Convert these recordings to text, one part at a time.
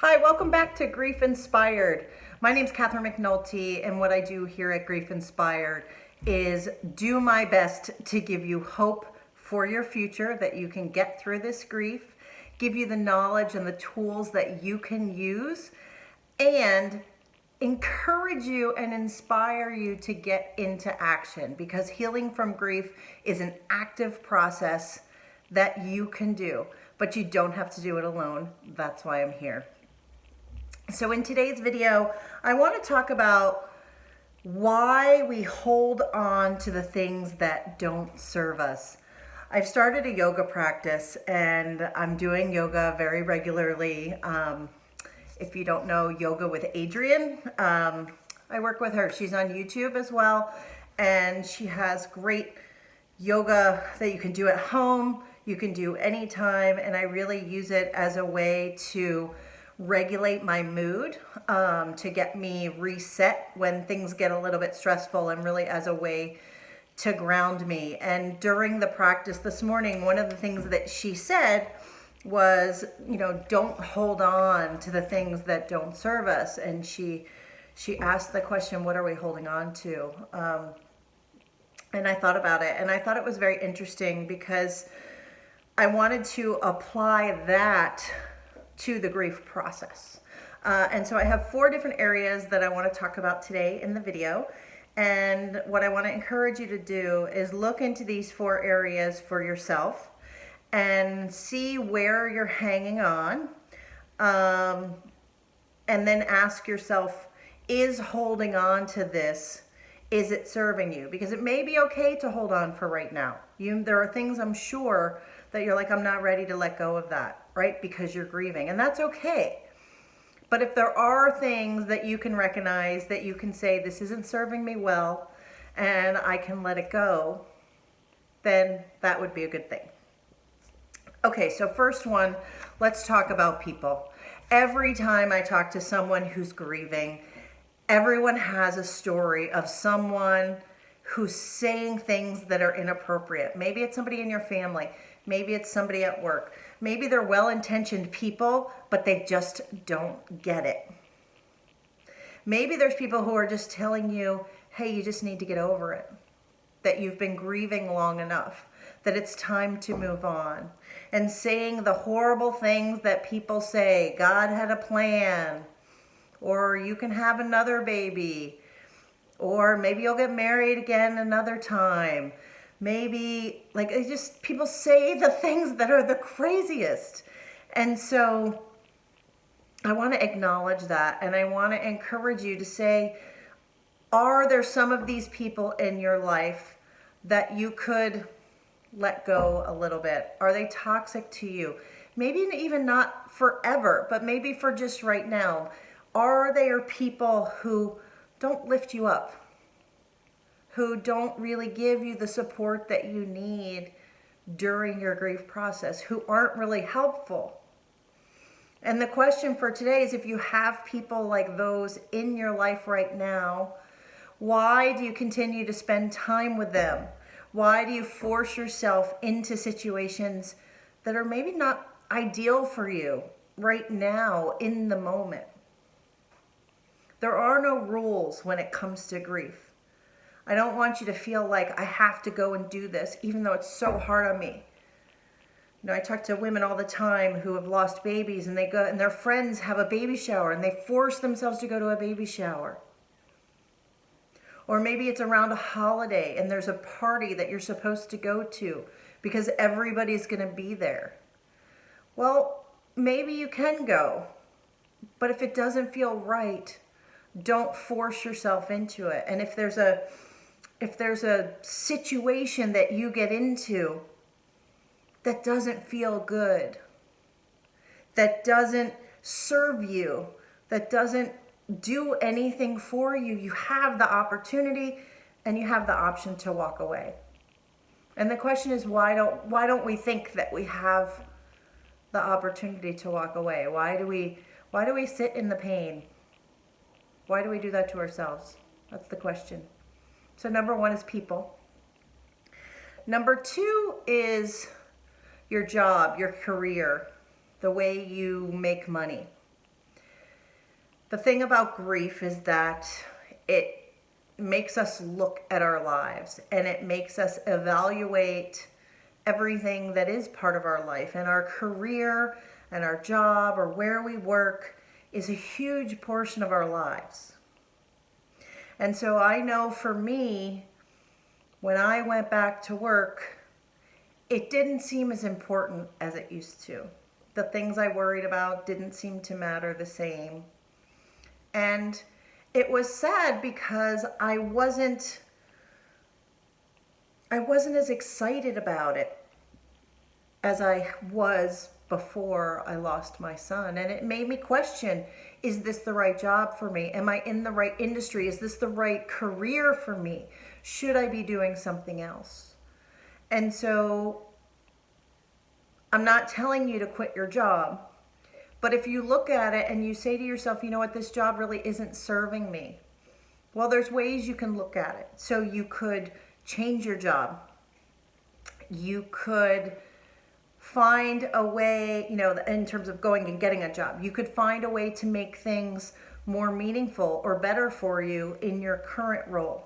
Hi, welcome back to Grief Inspired. My name is Catherine McNulty, and what I do here at Grief Inspired is do my best to give you hope for your future, that you can get through this grief, give you the knowledge and the tools that you can use, and encourage you and inspire you to get into action, because healing from grief is an active process that you can do, but you don't have to do it alone. That's why I'm here. So in today's video, I want to talk about why we hold on to the things that don't serve us. I've started a yoga practice and I'm doing yoga very regularly. If you don't know Yoga with Adriene, I work with her. She's on YouTube as well, and she has great yoga that you can do at home, you can do anytime, and I really use it as a way to regulate my mood, to get me reset when things get a little bit stressful, and really as a way to ground me. And during the practice this morning, one of the things that she said was, don't hold on to the things that don't serve us. And she asked the question, what are we holding on to? And I thought about it, and I thought it was very interesting because I wanted to apply that to the grief process. And so I have 4 different areas that I want to talk about today in the video. And what I want to encourage you to do is look into these 4 areas for yourself and see where you're hanging on. And then ask yourself, is holding on to this, is it serving you? Because it may be okay to hold on for right now. There are things, I'm sure, that you're like, I'm not ready to let go of that, right? Because you're grieving, and that's okay. But if there are things that you can recognize, that you can say, this isn't serving me well, and I can let it go, then that would be a good thing. Okay, so first one, let's talk about people. Every time I talk to someone who's grieving, everyone has a story of someone who's saying things that are inappropriate. Maybe it's somebody in your family. Maybe it's somebody at work. Maybe they're well-intentioned people, but they just don't get it. Maybe there's people who are just telling you, hey, you just need to get over it, that you've been grieving long enough, that it's time to move on, and saying the horrible things that people say, God had a plan, or you can have another baby, or maybe you'll get married again another time. Maybe, people say the things that are the craziest. And so I want to acknowledge that, and I want to encourage you to say, are there some of these people in your life that you could let go a little bit? Are they toxic to you? Maybe even not forever, but maybe for just right now. Are there people who don't lift you up, who don't really give you the support that you need during your grief process, who aren't really helpful? And the question for today is, if you have people like those in your life right now, why do you continue to spend time with them? Why do you force yourself into situations that are maybe not ideal for you right now in the moment? There are no rules when it comes to grief. I don't want you to feel like I have to go and do this, even though it's so hard on me. I talk to women all the time who have lost babies, and they go and their friends have a baby shower and they force themselves to go to a baby shower. Or maybe it's around a holiday and there's a party that you're supposed to go to because everybody's going to be there. Well, maybe you can go, but if it doesn't feel right, don't force yourself into it. And if there's a situation that you get into that doesn't feel good, that doesn't serve you, that doesn't do anything for you, you have the opportunity and you have the option to walk away. And the question is, why don't we think that we have the opportunity to walk away? Why do we sit in the pain? Why do we do that to ourselves? That's the question. So number 1 is people. Number 2 is your job, your career, the way you make money. The thing about grief is that it makes us look at our lives, and it makes us evaluate everything that is part of our life. And our career and our job or where we work is a huge portion of our lives. And so I know for me, when I went back to work, it didn't seem as important as it used to. The things I worried about didn't seem to matter the same. And it was sad because I wasn't as excited about it as I was before I lost my son. And it made me question, is this the right job for me? Am I in the right industry? Is this the right career for me? Should I be doing something else? And so I'm not telling you to quit your job, but if you look at it and you say to yourself, you know what, this job really isn't serving me. Well, there's ways you can look at it. So you could change your job. You could find a way, in terms of going and getting a job, you could find a way to make things more meaningful or better for you in your current role.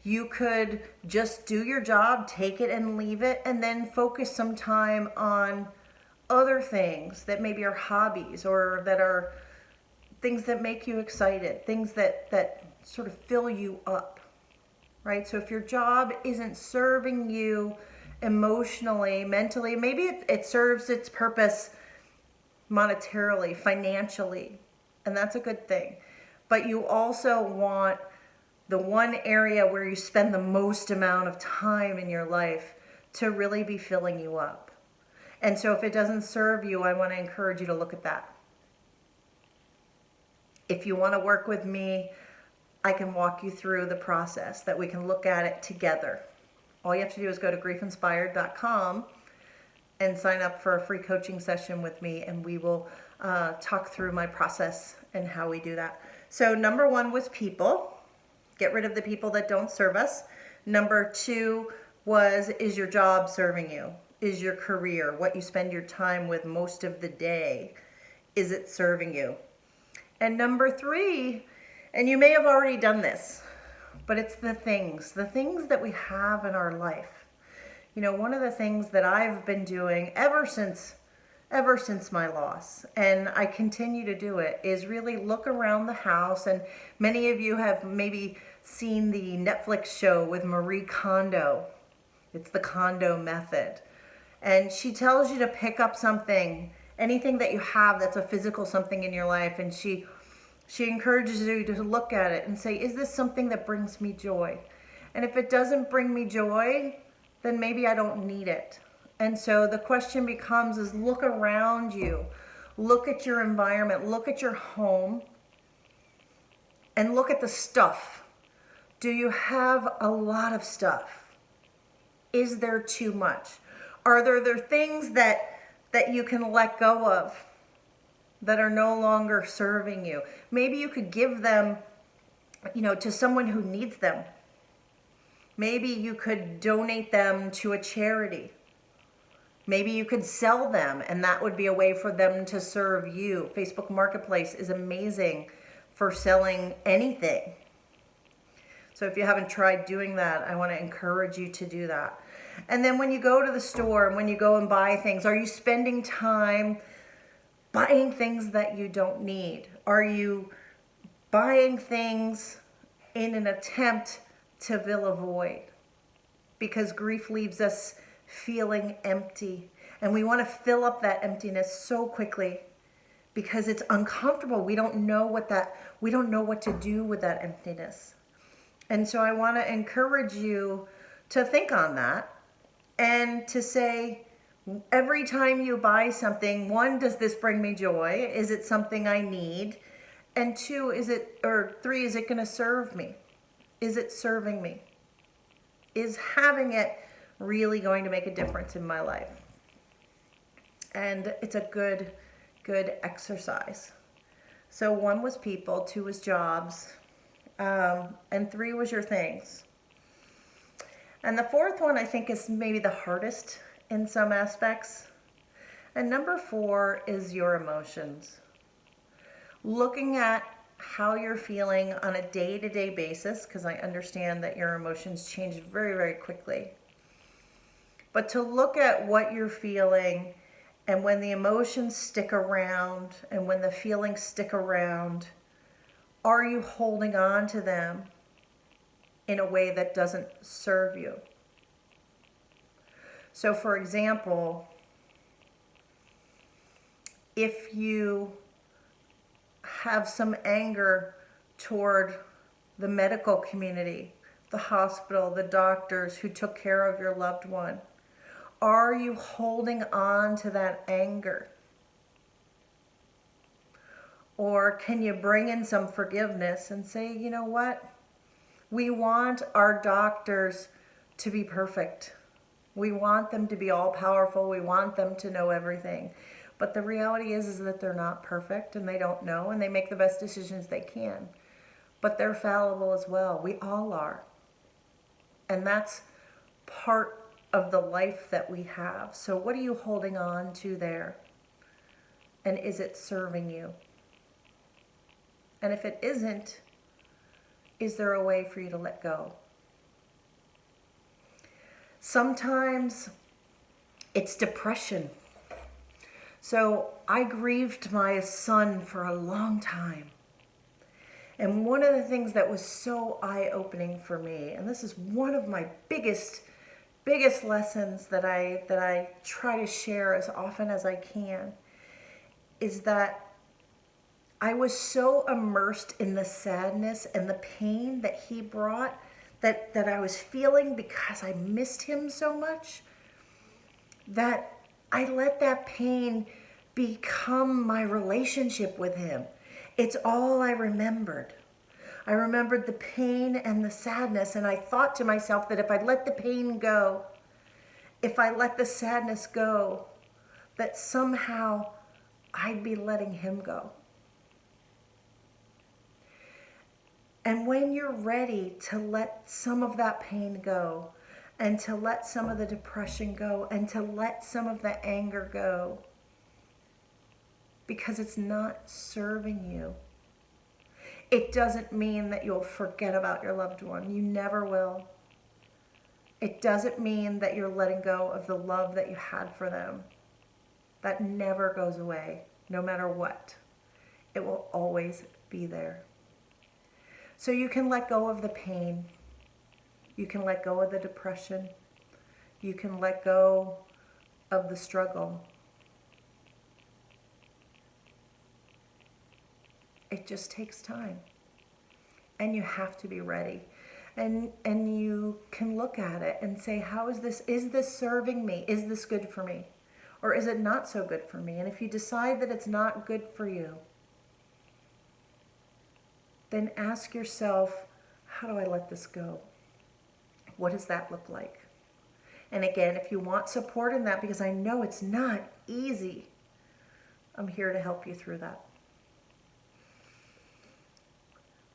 You could just do your job, take it and leave it, and then focus some time on other things that maybe are hobbies or that are things that make you excited, things that sort of fill you up, right? So if your job isn't serving you emotionally, mentally, maybe it serves its purpose monetarily, financially, and that's a good thing. But you also want the one area where you spend the most amount of time in your life to really be filling you up. And so if it doesn't serve you, I want to encourage you to look at that. If you want to work with me, I can walk you through the process that we can look at it together. All you have to do is go to griefInspired.com and sign up for a free coaching session with me, and we will talk through my process and how we do that. So number one was people. Get rid of the people that don't serve us. Number two was, is your job serving you? Is your career, what you spend your time with most of the day, is it serving you? And number three, and you may have already done this, but it's the things that we have in our life. One of the things that I've been doing ever since my loss, and I continue to do it, is really look around the house. And many of you have maybe seen the Netflix show with Marie Kondo. It's the Kondo method. And she tells you to pick up something, anything that you have that's a physical something in your life, and she encourages you to look at it and say, is this something that brings me joy? And if it doesn't bring me joy, then maybe I don't need it. And so the question becomes is look around you, look at your environment, look at your home, and look at the stuff. Do you have a lot of stuff? Is there too much? Are there things that you can let go of that are no longer serving you? Maybe you could give them, to someone who needs them. Maybe you could donate them to a charity. Maybe you could sell them, and that would be a way for them to serve you. Facebook Marketplace is amazing for selling anything. So if you haven't tried doing that, I want to encourage you to do that. And then when you go to the store and when you go and buy things, are you spending time buying things that you don't need? Are you buying things in an attempt to fill a void? Because grief leaves us feeling empty, and we want to fill up that emptiness so quickly because it's uncomfortable. We don't know what to do with that emptiness. And so I want to encourage you to think on that and to say, every time you buy something, one, does this bring me joy? Is it something I need? And two, three, is it going to serve me? Is it serving me? Is having it really going to make a difference in my life? And it's a good exercise. So one was people, two was jobs, and three was your things. And the fourth one I think is maybe the hardest in some aspects. And number four is your emotions. looking at how you're feeling on a day-to-day basis, because I understand that your emotions change very, very quickly. But to look at what you're feeling, and when the emotions stick around and when the feelings stick around, are you holding on to them in a way that doesn't serve you? So for example, if you have some anger toward the medical community, the hospital, the doctors who took care of your loved one, are you holding on to that anger? Or can you bring in some forgiveness and say, you know what? We want our doctors to be perfect. We want them to be all powerful. We want them to know everything. But the reality is that they're not perfect, and they don't know, and they make the best decisions they can. But they're fallible as well. We all are. And that's part of the life that we have. So what are you holding on to there? And is it serving you? And if it isn't, is there a way for you to let go? Sometimes it's depression. So I grieved my son for a long time. And one of the things that was so eye-opening for me, and this is one of my biggest lessons that I try to share as often as I can, is that I was so immersed in the sadness and the pain that he brought, that I was feeling because I missed him so much, that I let that pain become my relationship with him. It's all I remembered. I remembered the pain and the sadness, and I thought to myself that if I let the pain go, if I let the sadness go, that somehow I'd be letting him go. And when you're ready to let some of that pain go, and to let some of the depression go, and to let some of the anger go, because it's not serving you, it doesn't mean that you'll forget about your loved one. You never will. It doesn't mean that you're letting go of the love that you had for them. That never goes away, no matter what. It will always be there. So you can let go of the pain. You can let go of the depression. You can let go of the struggle. It just takes time. And you have to be ready. And you can look at it and say, how is this serving me? Is this good for me? Or is it not so good for me? And if you decide that it's not good for you, then ask yourself, how do I let this go? What does that look like? And again, if you want support in that, because I know it's not easy, I'm here to help you through that.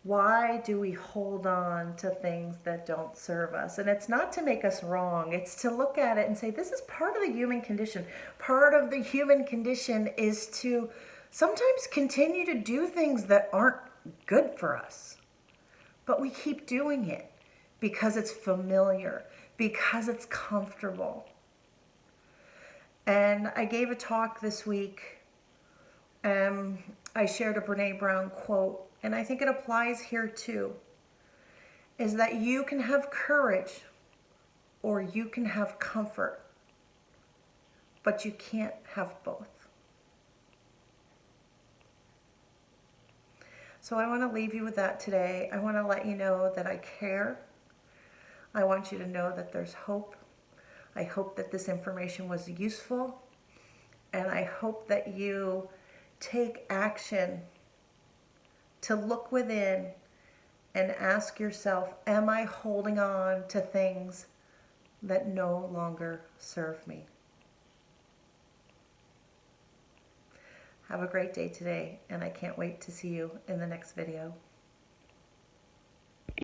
Why do we hold on to things that don't serve us? And it's not to make us wrong. It's to look at it and say, this is part of the human condition. Part of the human condition is to sometimes continue to do things that aren't good for us. But we keep doing it because it's familiar, because it's comfortable. And I gave a talk this week. I shared a Brene Brown quote, and I think it applies here too, is that you can have courage or you can have comfort, but you can't have both. So I want to leave you with that today. I want to let you know that I care. I want you to know that there's hope. I hope that this information was useful, and I hope that you take action to look within and ask yourself, am I holding on to things that no longer serve me? Have a great day today, and I can't wait to see you in the next video.